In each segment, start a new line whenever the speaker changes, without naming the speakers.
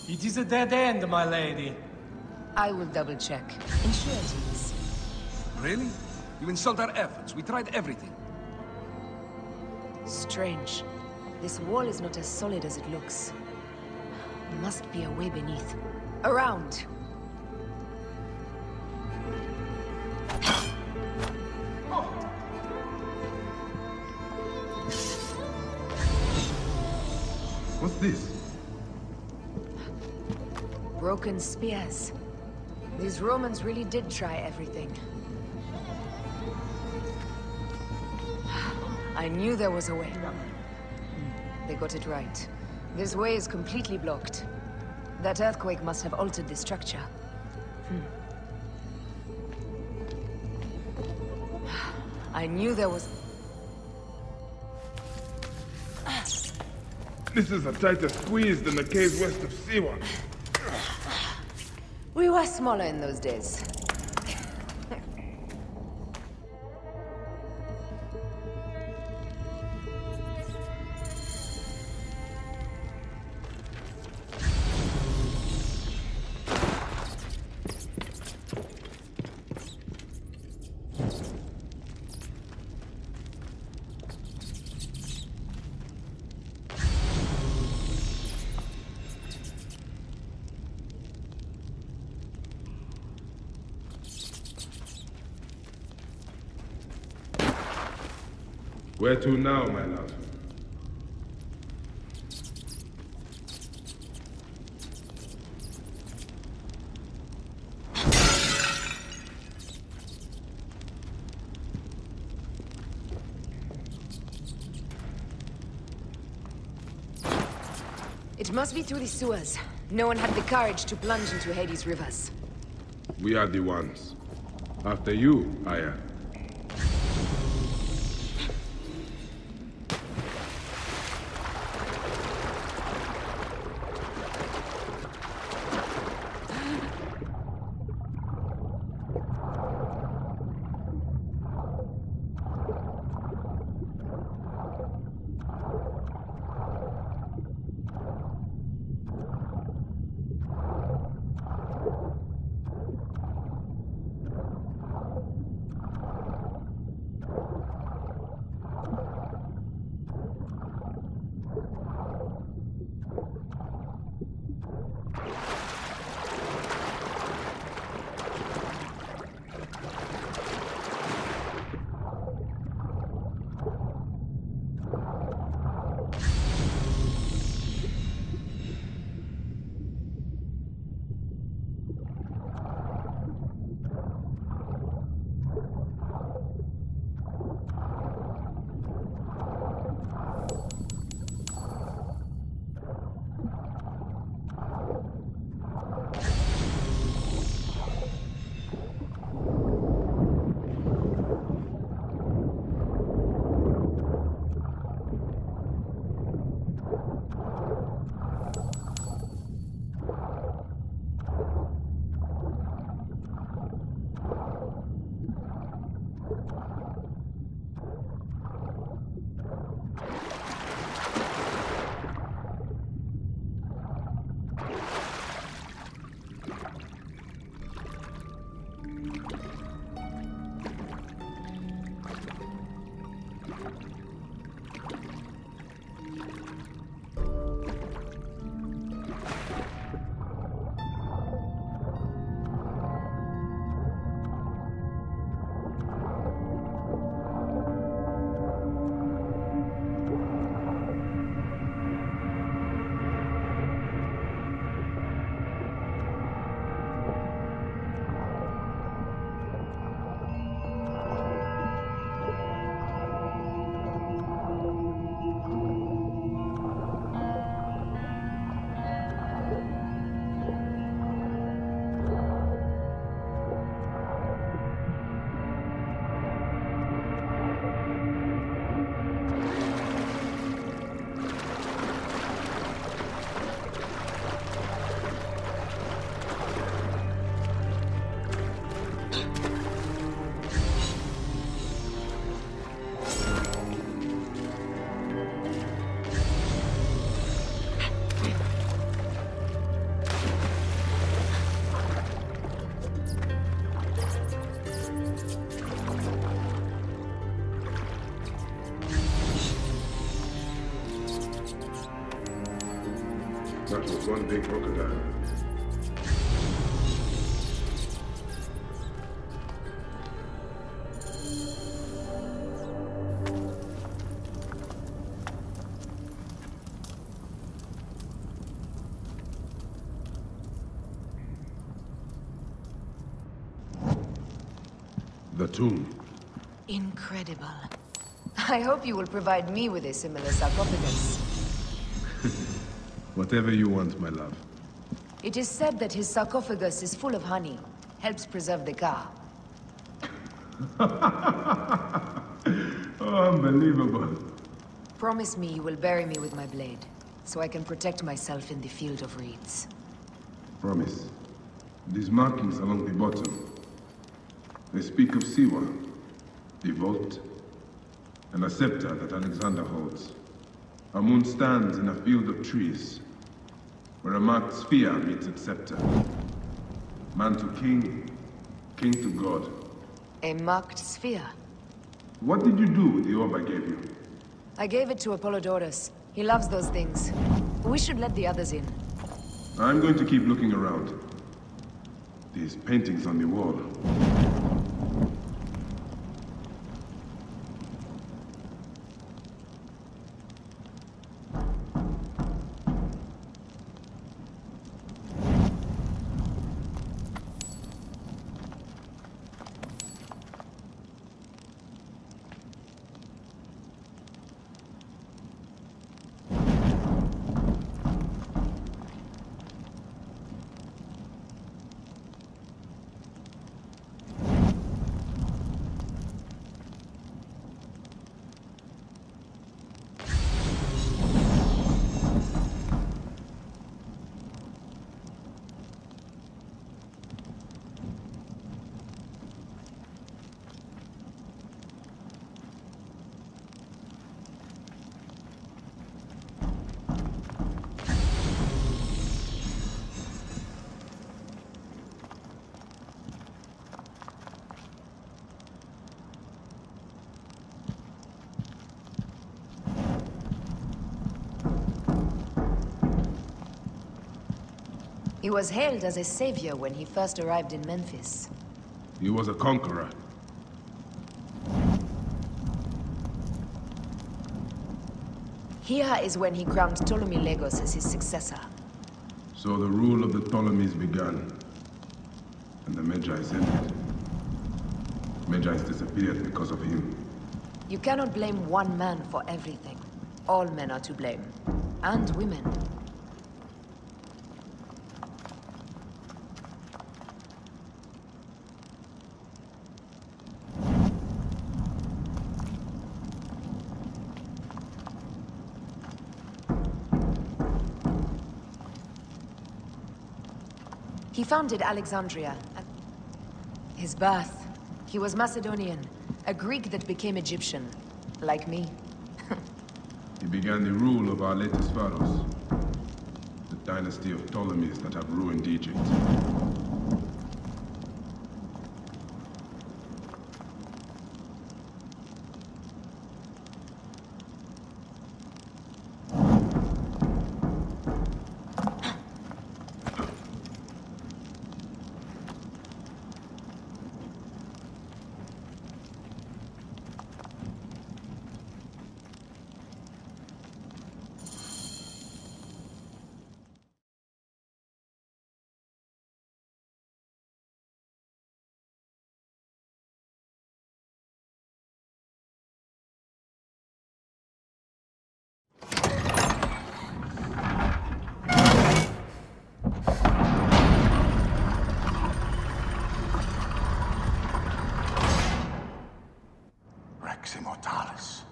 It is a dead end, my lady.
I will double check. Ensure it is.
Really? You insult our efforts. We tried everything.
Strange. This wall is not as solid as it looks. Must be a way beneath. Around!
What's this?
Broken spears. These Romans really did try everything. I knew there was a way. They got it right. This way is completely blocked. That earthquake must have altered the structure. I knew there was...
This is a tighter squeeze than the caves west of Siwa.
We were smaller in those days.
Where to now, my love?
It must be through the sewers. No one had the courage to plunge into Hades' rivers.
We are the ones. After you, Aya. That was one big crocodile. The tomb.
Incredible. I hope you will provide me with a similar sarcophagus.
Whatever you want, my love.
It is said that his sarcophagus is full of honey. Helps preserve the car.
Oh, unbelievable.
Promise me you will bury me with my blade, so I can protect myself in the field of reeds.
Promise. These markings along the bottom, they speak of Siwa, the vault, and a scepter that Alexander holds. A moon stands in a field of trees, where a marked sphere meets its scepter. Man to king, king to god.
A marked sphere?
What did you do with the orb I gave you?
I gave it to Apollodorus. He loves those things. We should let the others in.
I'm going to keep looking around. These paintings on the wall.
He was hailed as a savior when he first arrived in Memphis.
He was a conqueror.
Here is when he crowned Ptolemy Lagos as his successor.
So the rule of the Ptolemies began, and the Magi's ended. Magi's disappeared because of him.
You cannot blame one man for everything. All men are to blame. And women. He founded Alexandria. His birth, he was Macedonian, a Greek that became Egyptian, like me.
He began the rule of our latest pharaohs, the dynasty of Ptolemies that have ruined Egypt.
Immortalis.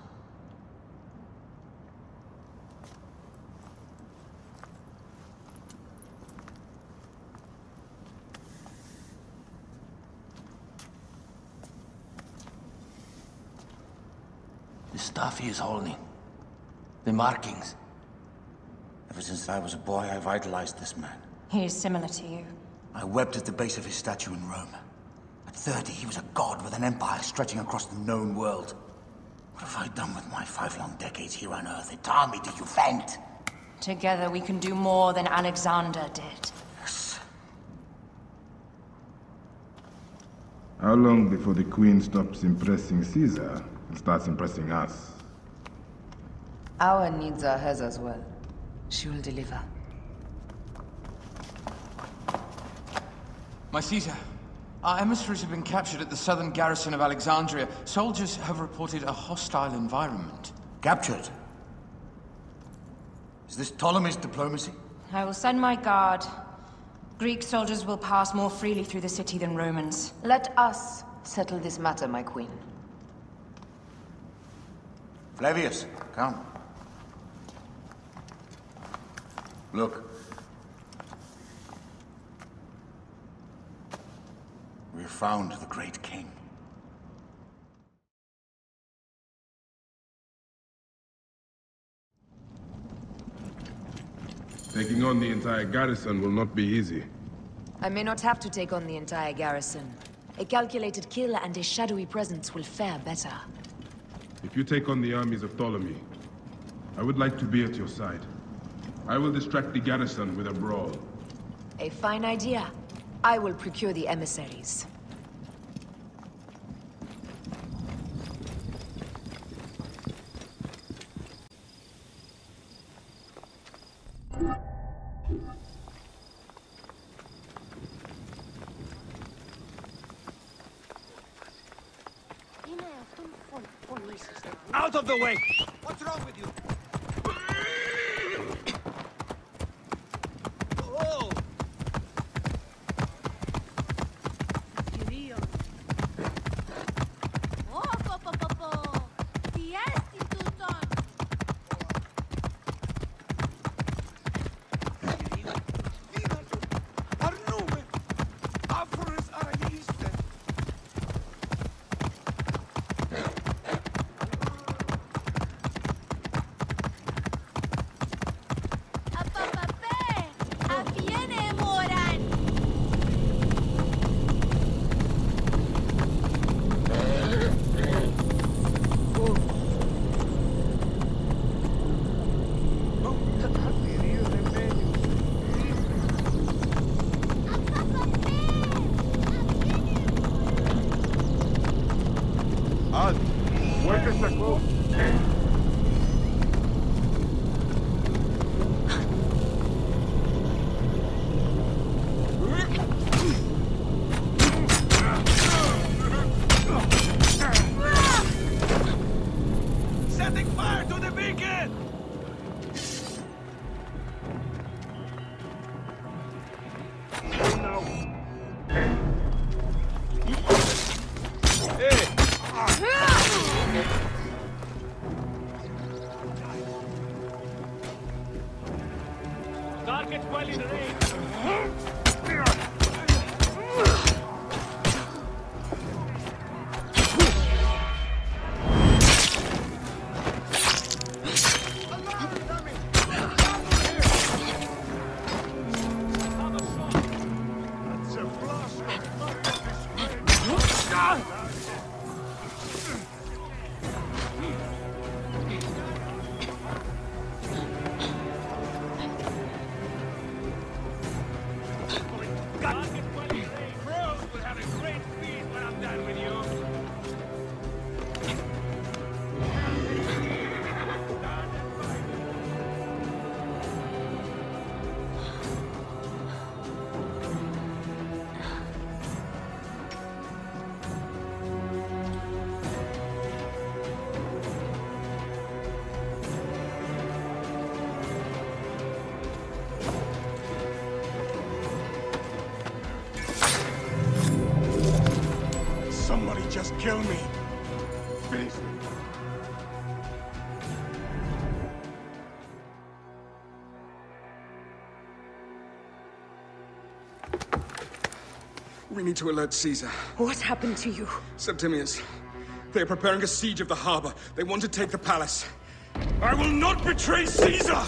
The stuff he is holding. The markings.
Ever since I was a boy, I've idolized this man.
He is similar to you.
I wept at the base of his statue in Rome. At 30, he was a god with an empire stretching across the known world. What have I done with my 5 long decades here on Earth? Tell me, do you faint?
Together we can do more than Alexander did.
Yes.
How long before the Queen stops impressing Caesar and starts impressing us?
Our needs are hers as well. She will deliver.
My Caesar, our emissaries have been captured at the southern garrison of Alexandria. Soldiers have reported a hostile environment.
Captured? Is this Ptolemy's diplomacy?
I will send my guard. Greek soldiers will pass more freely through the city than Romans.
Let us settle this matter, my queen.
Flavius, come. Look. We have found the great king.
Taking on the entire garrison will not be easy.
I may not have to take on the entire garrison. A calculated kill and a shadowy presence will fare better.
If you take on the armies of Ptolemy, I would like to be at your side. I will distract the garrison with a brawl.
A fine idea. I will procure the emissaries.
Out of the way!
What's wrong with you?
Oh! Setting fire to the beacon! Target well in range. Just kill me. Finish me.
We need to alert Caesar.
What happened to you?
Septimius. They're preparing a siege of the harbor. They want to take the palace. I will not betray Caesar!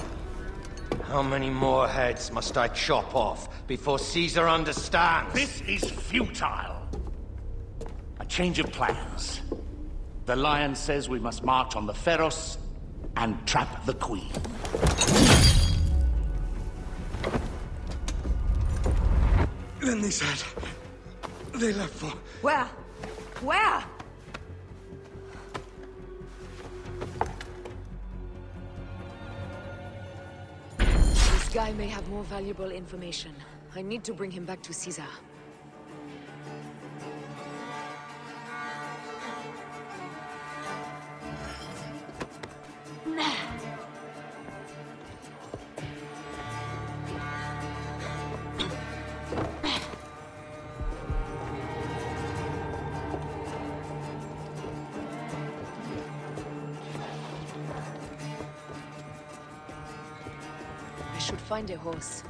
How many more heads must I chop off before Caesar understands?
This is futile. A change of plans. The Lion says we must march on the Pharos and trap the Queen.
Then they said... they left for...
Where? Where? This guy may have more valuable information. I need to bring him back to Caesar. I should find a horse.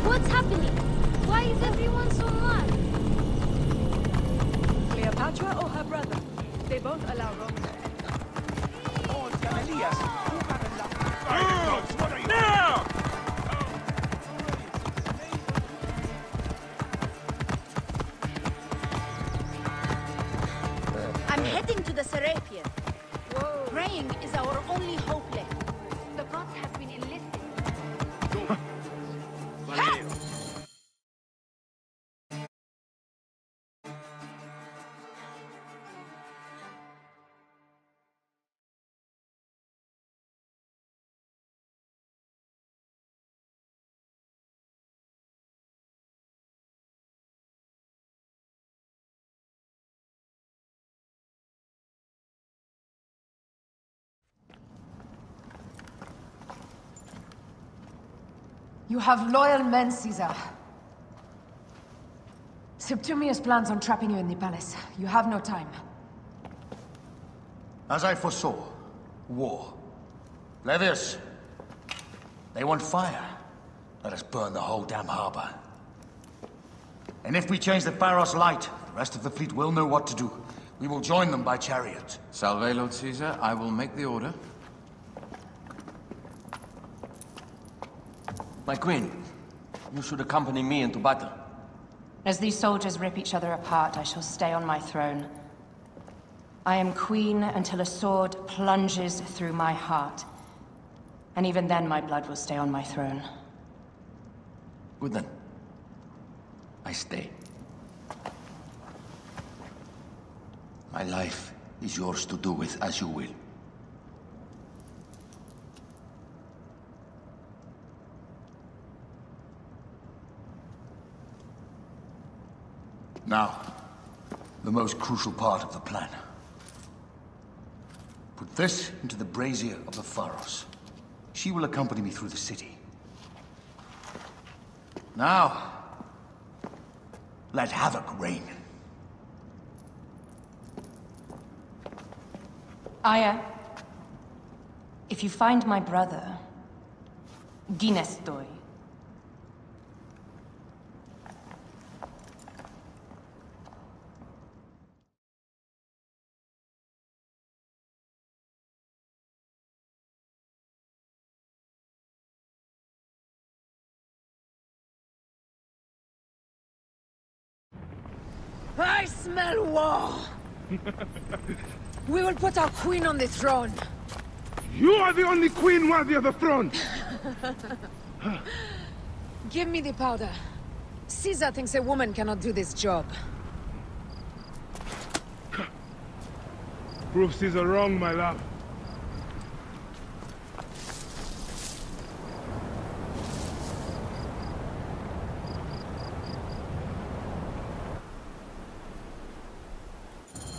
What's happening? Why is everyone so mad?
Cleopatra or her brother? They both allow Rome to enter.
Oh, Elias! What are you... Now!
I'm heading to the Serapeum. Praying is our only hope left. The gods have been enlisted.
You have loyal men, Caesar. Septimius plans on trapping you in the palace. You have no time.
As I foresaw, war. Levius, they want fire. Let us burn the whole damn harbor. And if we change the Pharos light, the rest of the fleet will know what to do. We will join them by chariot.
Salve, Lord Caesar. I will make the order.
My queen, you should accompany me into battle.
As these soldiers rip each other apart, I shall stay on my throne. I am queen until a sword plunges through my heart. And even then, my blood will stay on my throne.
Good then. I stay. My life is yours to do with as you will.
Now, the most crucial part of the plan. Put this into the brazier of the Pharos. She will accompany me through the city. Now, let havoc reign.
Aya, if you find my brother, Ginestoi.
I smell war! We will put our queen on the throne.
You are the only queen worthy of the throne!
Give me the powder. Caesar thinks a woman cannot do this job.
Prove Caesar wrong, my love.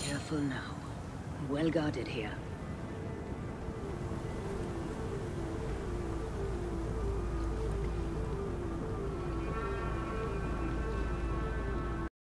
Careful now. Well guarded here.